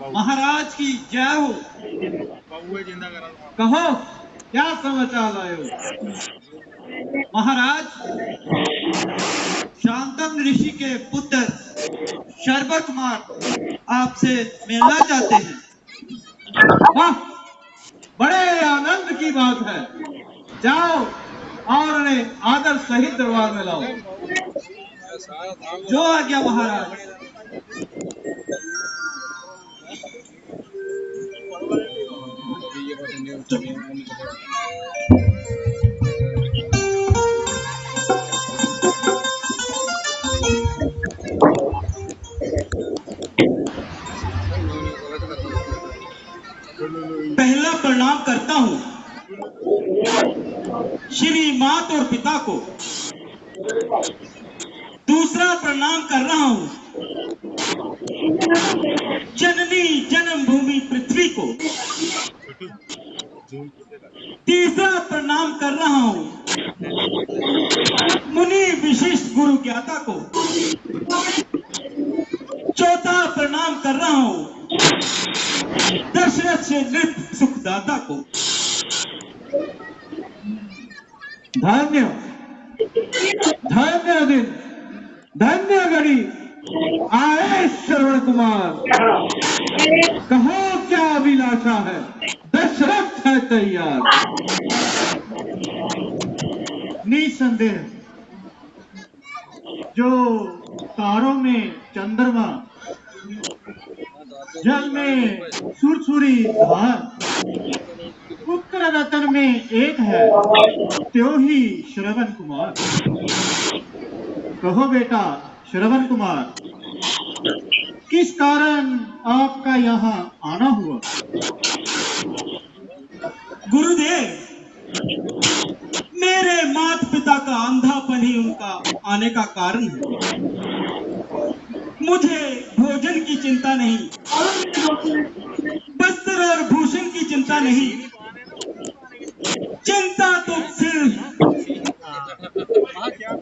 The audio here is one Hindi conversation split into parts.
महाराज की जय हो। कहो क्या समाचार लाए हो? महाराज, शांतनु ऋषि के पुत्र शर्बत कुमार आपसे मिलना चाहते हैं। वाह, बड़े आनंद की बात है। जाओ और उन्हें आदर सहित दरबार में लाओ। जो आज्ञा महाराज। पहला प्रणाम करता हूँ श्री माता और पिता को। दूसरा प्रणाम कर रहा हूँ जननी जन्मभूमि पृथ्वी को। तीसरा प्रणाम कर रहा हूँ मुनि विशिष्ट गुरु ज्ञाता को। चौथा प्रणाम कर रहा हूँ दशरथ से नृप सुखदाता को। धन्य धन्य दिन, धन्य घड़ी आए श्रवण कुमार। कहो क्या अभिलाषा है? दशरथ है तैयार। निसंदेह जो तारों में चंद्रमा, जल में सुरसुरी धार, पुत्र रतन में एक है त्यों ही श्रवण कुमार। कहो बेटा श्रवण कुमार, किस कारण आपका यहाँ आना हुआ? गुरुदेव, मेरे माता पिता का अंधापन ही उनका आने का कारण है। मुझे भोजन की चिंता नहीं, वस्त्र और भूषण की चिंता नहीं, चिंता तो सिर्फ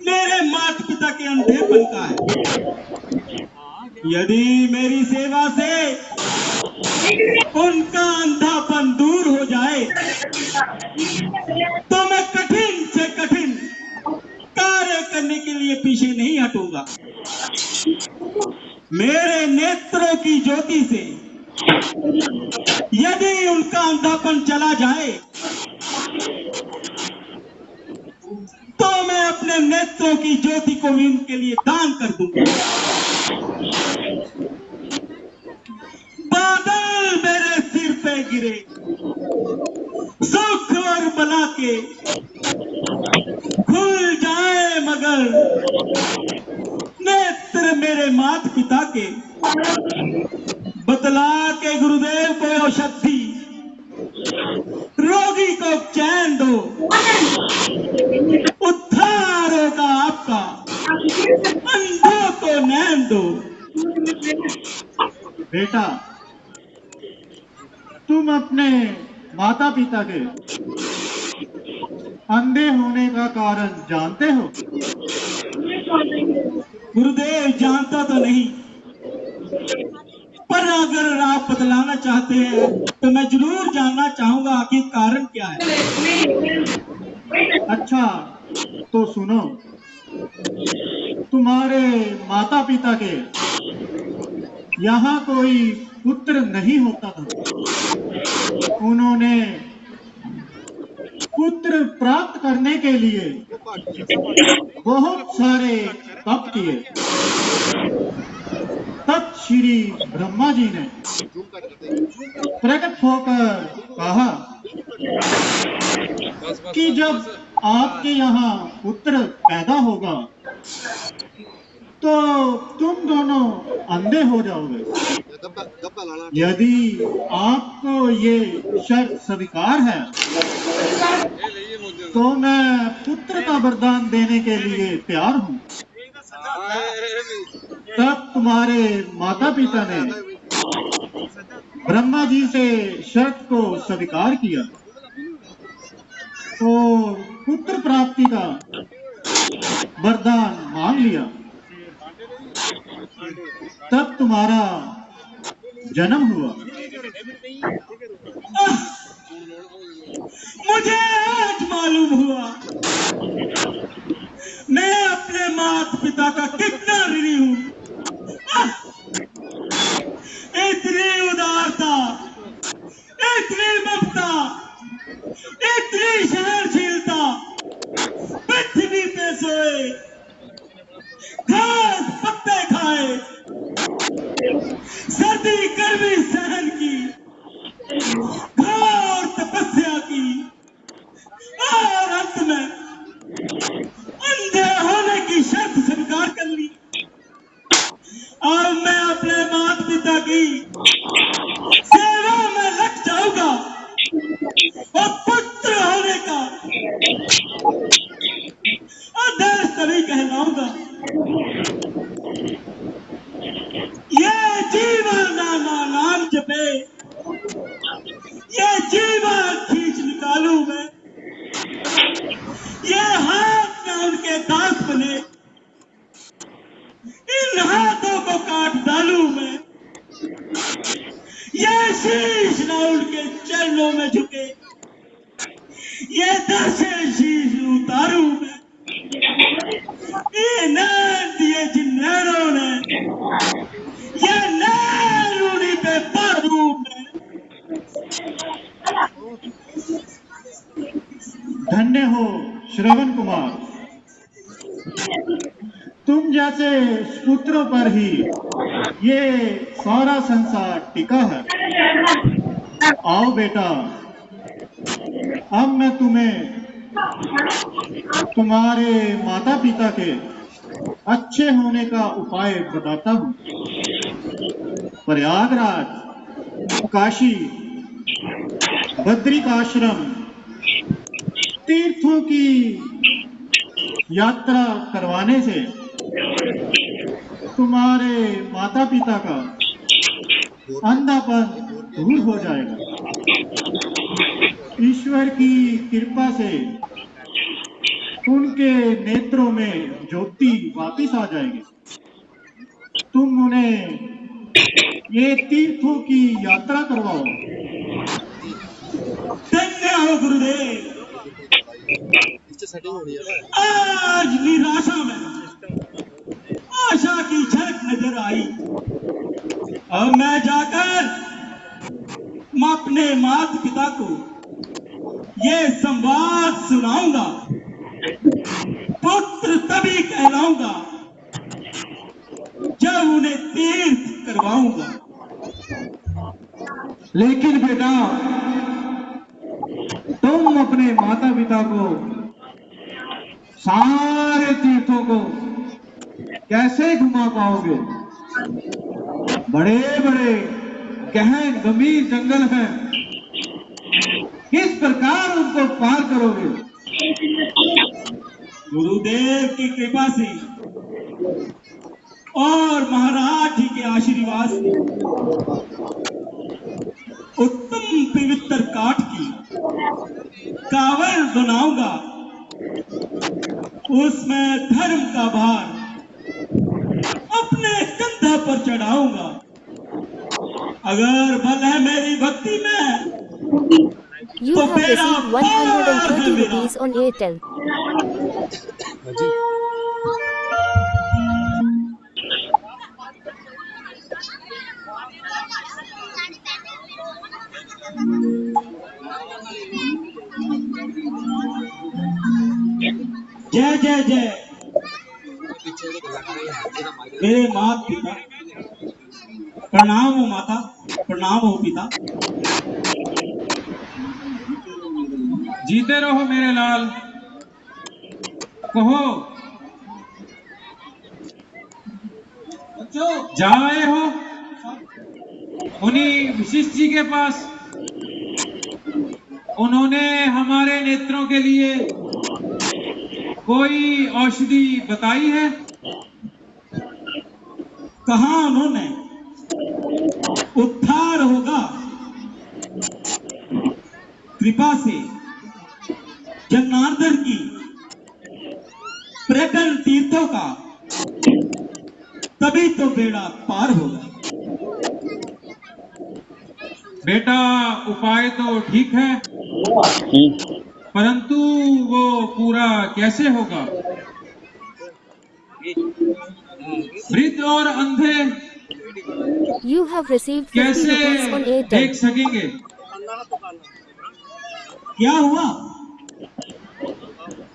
मेरे माता पिता के अंधेपन का है। यदि मेरी सेवा से उनका अंधापन दूर हो जाए तो मैं कठिन से कठिन कार्य करने के लिए पीछे नहीं हटूंगा। मेरे नेत्रों की ज्योति से यदि उनका अंधापन चला जाए तो मैं अपने नेत्रों की ज्योति को भी उनके लिए दान कर दूंगा। बादल मेरे सिर पे गिरे, सुख और बला के खुल जाए, मगर नेत्र मेरे माता पिता के बतला के गुरुदेव को औषधि, रोगी को चैन दो, उद्धार होगा आपका, अंधों को नैन दो। बेटा, तुम अपने माता पिता के अंधे होने का कारण जानते हो? गुरुदेव, जानता तो नहीं, पर अगर आप बतलाना चाहते हैं तो मैं जरूर जानना चाहूंगा आखिर कारण क्या है। अच्छा तो सुनो, तुम्हारे माता पिता के यहाँ कोई पुत्र नहीं होता था। उन्होंने पुत्र प्राप्त करने के लिए बहुत सारे तप किए। तब श्री ब्रह्मा जी ने प्रकट होकर कहा कि जब आपके यहाँ पुत्र पैदा होगा तो तुम दोनों अंधे हो जाओगे। यदि आपको ये शर्त स्वीकार है तो मैं पुत्र का वरदान देने के लिए तैयार हूँ। तब तुम्हारे माता पिता ने ब्रह्मा जी से शर्त को स्वीकार किया और पुत्र प्राप्ति का वरदान मांग लिया। तब तुम्हारा जन्म हुआ। मुझे आज मालूम हुआ मैं अपने माता पिता का कितना ऋणी हूं। इतनी उदारता, इतनी ममता, इतनी सहनशीलता, पृथ्वी पे सोए, घास पत्ते खाए, सर्दी गर्मी सहन की, घोर तपस्या की और अंत में अंधे होने की शर्त स्वीकार कर ली। अब मैं अपने माता पिता की सेवा में लग जाऊंगा और पुत्र होने का आदर्श तभी कहलाऊंगा। ये जीवन नाम जपे, ये जीवन खींच निकालू मैं, ये हाथ में उनके दास बने, इन हाथों को काट डालू मैं, ये शीश न उनके चरणों में झुके, ये दर्शन शीश उतारू मैं, ये नैन दिए जिन नैनों ने, ये नैन उन्हीं पे पारू मैं। धन्य हो श्रवण कुमार, तुम जैसे पुत्रों पर ही ये सारा संसार टिका है। आओ बेटा, अब मैं तुम्हें तुम्हारे माता पिता के अच्छे होने का उपाय बताता हूँ। प्रयागराज, काशी, बद्रिकाश्रम तीर्थों की यात्रा करवाने से तुम्हारे माता पिता का अंधापन दूर हो जाएगा। ईश्वर की कृपा से उनके नेत्रों में ज्योति वापिस आ जाएगी। तुम उन्हें ये तीर्थों की यात्रा करवाओ। धन्य हो गुरुदेव। आज निराशा में आशा की झलक नजर आई। अब मैं जाकर अपने माता पिता को ये संवाद सुनाऊंगा। पुत्र तभी कहलाऊंगा जब उन्हें तीर्थ करवाऊंगा। लेकिन बेटा, तुम अपने माता पिता को सारे तीर्थों को कैसे घुमा पाओगे? बड़े बड़े गहन गंभीर जंगल हैं, किस प्रकार उनको पार करोगे? गुरुदेव की कृपा से और महाराज जी के आशीर्वाद से उत्तम पवित्र काठ की कावड़ बनाऊंगा। उसमें धर्म का भार अपने कंधा पर चढ़ाऊंगा। अगर बल है मेरी भक्ति में You तो have मेरा received पार है 120 मेरा। rupees on Airtel. जय जय जय मेरे माता पिता। प्रणाम हो माता, प्रणाम हो पिता। जीते रहो मेरे लाल। कहो जा आए हो उन्हीं विशिष्ट जी के पास। उन्होंने हमारे नेत्रों के लिए कोई औषधि बताई है? कहा उन्होंने उद्धार होगा कृपा से जनार्दन की पर्यटन तीर्थों का, तभी तो बेड़ा पार होगा। बेटा, उपाय तो ठीक है, परंतु वो पूरा कैसे होगा? वृद्ध और अंधे You have received 50 कैसे rupees on देख Airtel. सकेंगे? क्या हुआ?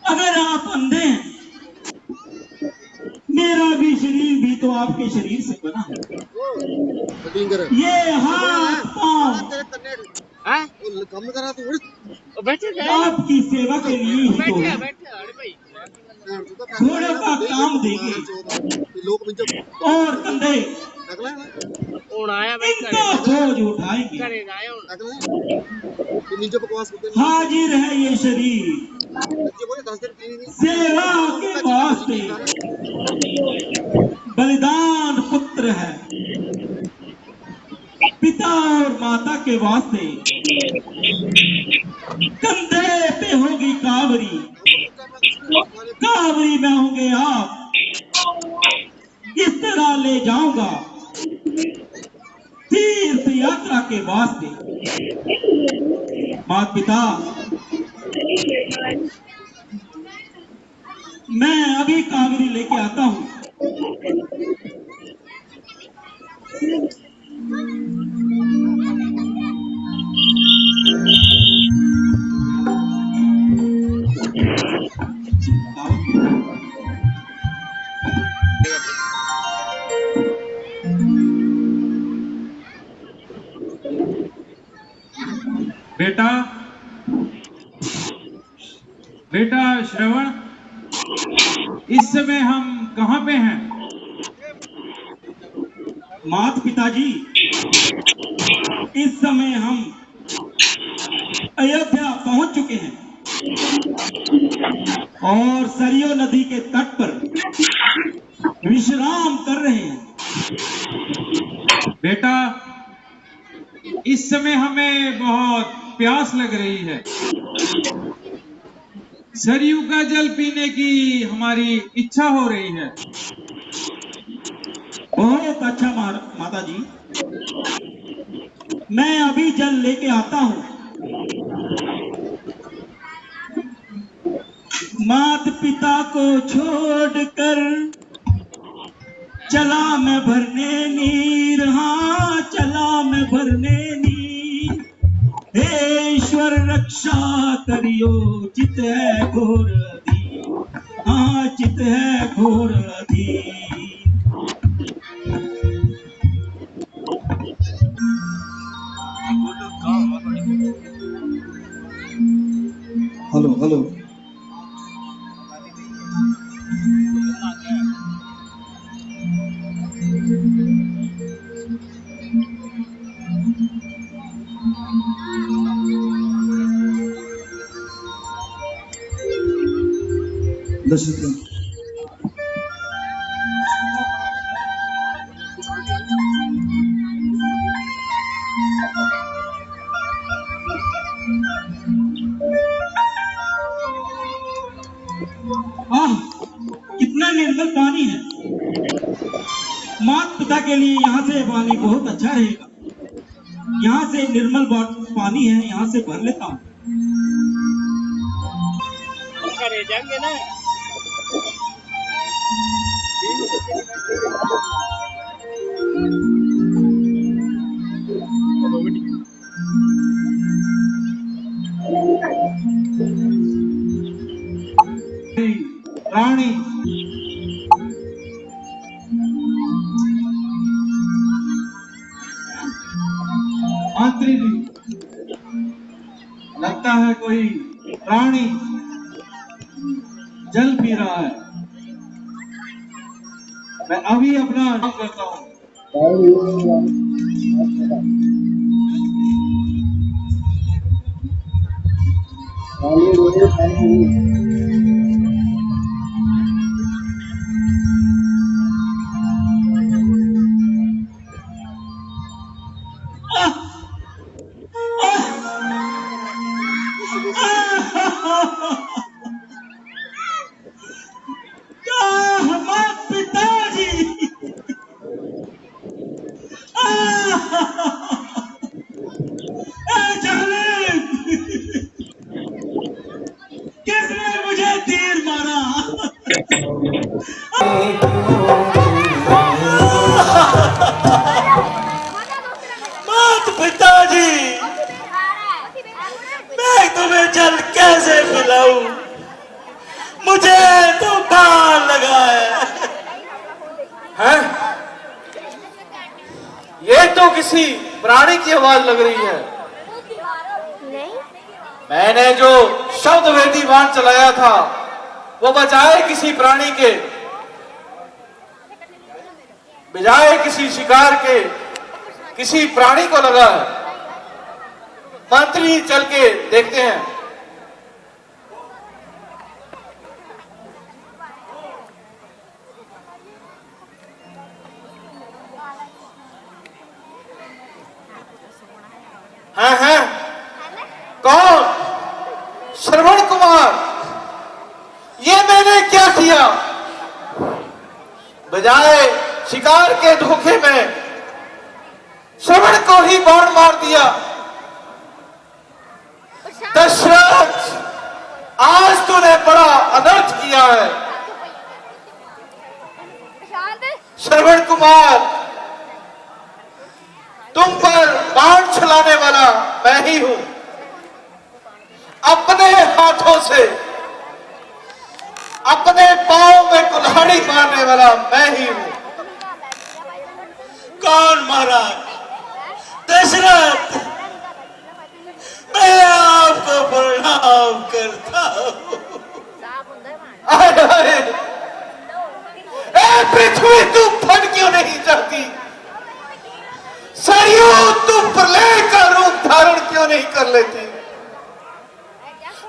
अगर आप अंधे हैं, मेरा भी शरीर भी तो आपके शरीर से बना है। ये हाथ पांव आपकी सेवा के लिए ही तो है। घोड़ों का काम देंगे और कंधे इनका बोझ उठाएंगे। हाजिर है ये शरीर सेवा के वास्ते, बलिदान पुत्र है पिता और माता के वास्ते। कंधे पे होगी कावरी, कावरी में होंगे आप। इस तरह ले जाऊंगा तीर्थ यात्रा के वास्ते। माता पिता, मैं अभी कावरी लेके आता हूं। बेटा, बेटा श्रवण, इस समय हम कहाँ पे हैं? माता पिताजी, इस समय हम अयोध्या पहुंच चुके हैं और सरयू नदी के तट पर विश्राम कर रहे हैं। बेटा, इस समय हमें बहुत प्यास लग रही है। सरयू का जल पीने की हमारी इच्छा हो रही है। बहुत अच्छा माता जी, मैं अभी जल लेके आता हूं। माता पिता को छोड़कर चला मैं भरने नीर, हाँ चला मैं भरने नीर। हे ईश्वर रक्षा करियो, चित है घोर अधीर, हाँ चित है घोर अधीर। हेलो हेलो, दर्शकों, कितना निर्मल पानी है। माता पिता के लिए यहाँ से पानी बहुत अच्छा रहेगा। यहाँ से निर्मल पानी है, यहाँ से भर लेता हूँ। जाएंगे ना। रानी, मंत्री जी, लगता है कोई रानी जल पी रहा है। मैं अभी अपना काम करता हूँ। क्या माता पिताजी, हैं? ये तो किसी प्राणी की आवाज लग रही है। नहीं। मैंने जो शब्द वेदी बाण चलाया था वो बजाय किसी प्राणी के, बजाय किसी शिकार के, किसी प्राणी को लगा है। मंत्री चल के देखते हैं। हैं? कौन? श्रवण कुमार। ये मैंने क्या किया? बजाय शिकार के धोखे में श्रवण को ही बाण मार दिया। दशरथ, आज तूने बड़ा अनर्थ किया है। श्रवण कुमार, तुम पर बाण चलाने वाला मैं ही हूं। अपने हाथों से अपने पांव में कुल्हाड़ी मारने वाला मैं ही हूं। कौन महाराज? दशरथ, मैं आपको प्रणाम करता हूं। ए पृथ्वी, तू फट क्यों नहीं जाती? सरयू, तू प्रलय का रूप धारण क्यों नहीं कर लेती?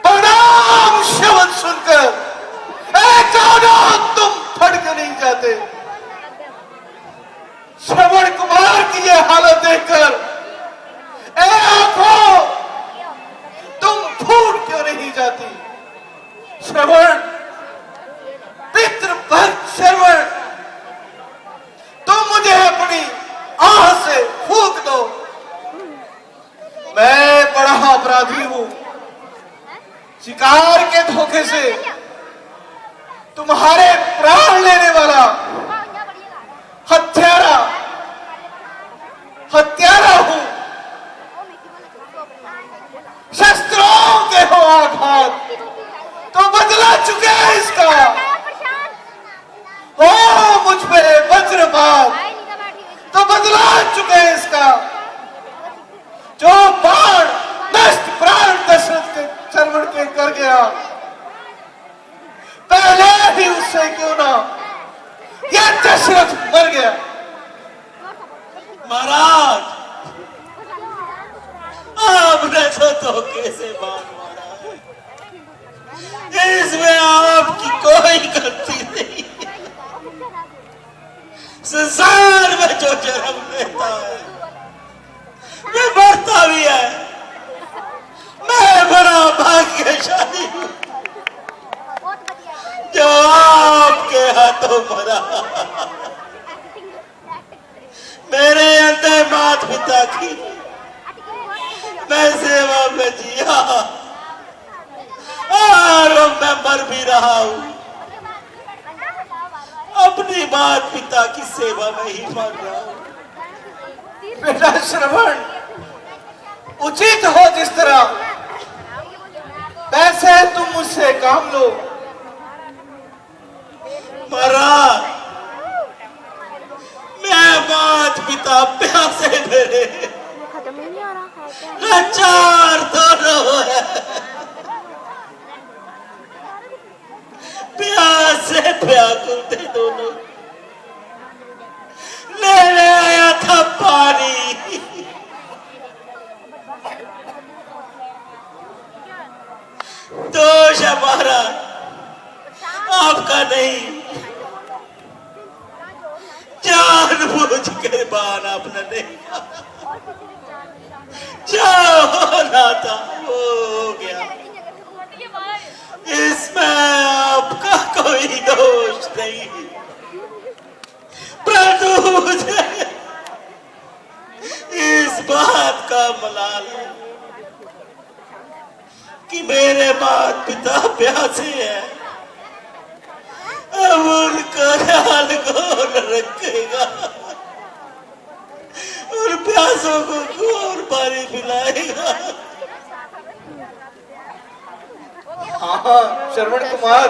प्रणाम शब्द सुनकर तुम फट क्यों नहीं जाते? श्रवण कुमार की ये हालत देखकर आंखों, तुम फूट क्यों नहीं जाती? श्रवण, पितृभक्त श्रवण, तुम मुझे अपनी आह से फूंक दो। मैं बड़ा अपराधी हूं। शिकार के धोखे से तुम्हारे प्राण लेने वाला हत्यारा हूं। शस्त्रों के हो आघात तो बदला चुके हैं इसका। हो मुझ पे वज्रपात तो बदला चुके हैं इसका। जो बाण नष्ट प्राण दशरथ के श्रवण के कर गया, पहले ही उससे क्यों ना यह दशरथ मर गया। महाराज, आपने तो धोखे से बाण मारा है। इसमें आपकी कोई गलती नहीं। संसार में जो जन्म लेता है वे मरता भी है। मैं बड़ा भाग्यशाली हूं जो आपके हाथों मरा। मेरे अंदर माता पिता की मैं सेवा में जिया और मैं मर भी रहा हूं। अपनी माता पिता की सेवा में ही मर रहा हूं। बेटा श्रवण, उचित हो जिस तरह वैसे तुम मुझसे काम लो। महाराज, मैं माता पिता प्यासे मेरे लाचार दोनों है। प्यासे व्याकुल थे दोनों। लेने आया था पानी, दोष हमारा आपका नहीं। जानबूझ कर बाण आपने नहीं, जो होना था वो हो गया। इसमें आपका कोई दोष नहीं, परंतु मुझे इस बात का मलाल है कि मेरे माता पिता प्यासे हैं। अब उनका ख्याल कौन रखेगा? और प्यासों को कौन पानी पिलाएगा? हाँ श्रवण कुमार,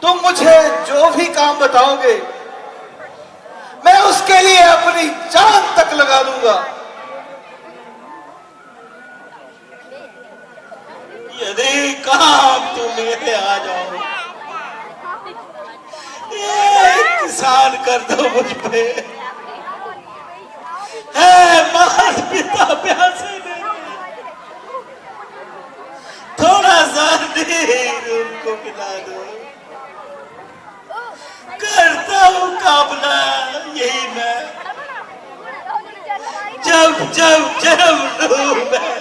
तुम मुझे जो भी काम बताओगे के लिए अपनी जान तक लगा दूंगा। यदि काम तुम मेरे आ जाओ, एक किसान कर दो मुझ पे। है माता पिता प्यासे मेरे, थोड़ा सा नीर उनको पिला दो। करता हूँ कामना यही मैं, जब जब जब लूं मैं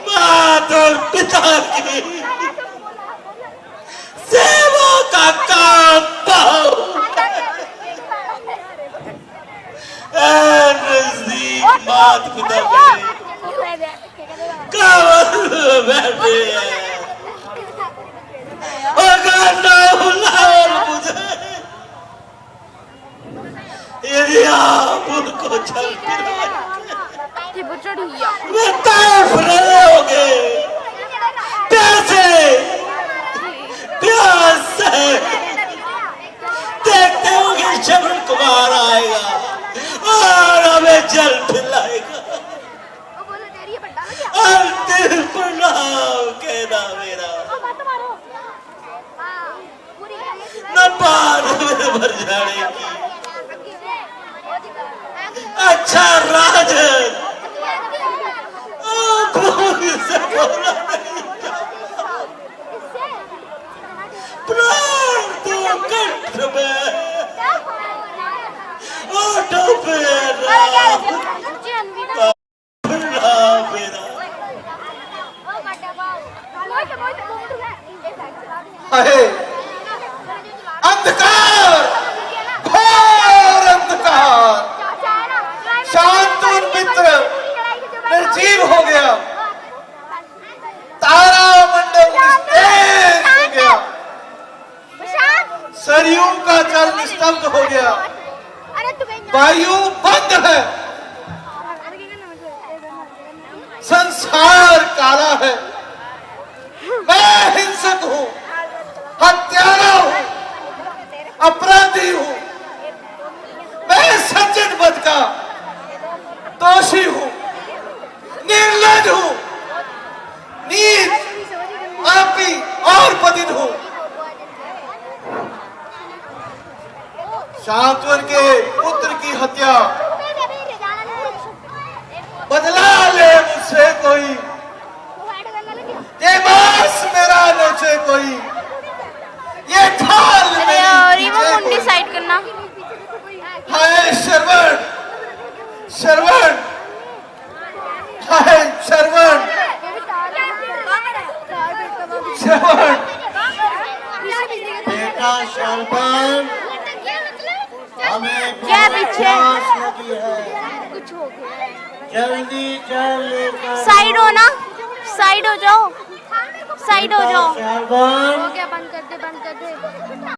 माता और पिता की सेवा का काम पाऊं। नजदीक माता पिता मेरे कावल बैठे हैं, अगर ना बुलाओ मुझे, यदि आप उनको जल पिलाए मैं तड़प रहोगे, प्यासे प्यासे देखते होंगे श्रवण कुमार आएगा और हमें जल पिलाएगा। अंतिम प्रणाम कहना मेरा, न पार भर जाएगी। अच्छा राजन, से बोला नहीं प्राण तो कंठ में ओठों पे मेरा। अहे अंधकार, घोर अंधकार, शांतुन मित्र निर्जीव हो गया, तारा मंडल निस्तेज हो गया, सरयू का जल निस्तब्ध हो गया, वायु बंद है, संसार काला है। मैं हिंसक हूं, हत्यारा हूं, अपराधी हूं, मैं सज्जन वध का दोषी हूं, निर्लज हूं, नीच, पापी और बदिन हूं। शांतवन के पुत्र की हत्या बदला ले मुझसे कोई, ये मांस मेरा नोचे कोई, ये ढाल मेरी मुंडी साइड करना। हाय श्रवण, श्रवण, हाय श्रवण, श्रवण, बेटा श्रवण, हमें क्या पीछे लगी है, कुछ हो गया, जल्दी चल, साइड हो ना, साइड हो जाओ, साइड हो जाओ। श्रवण, हो गया, बंद कर दे, बंद कर दे।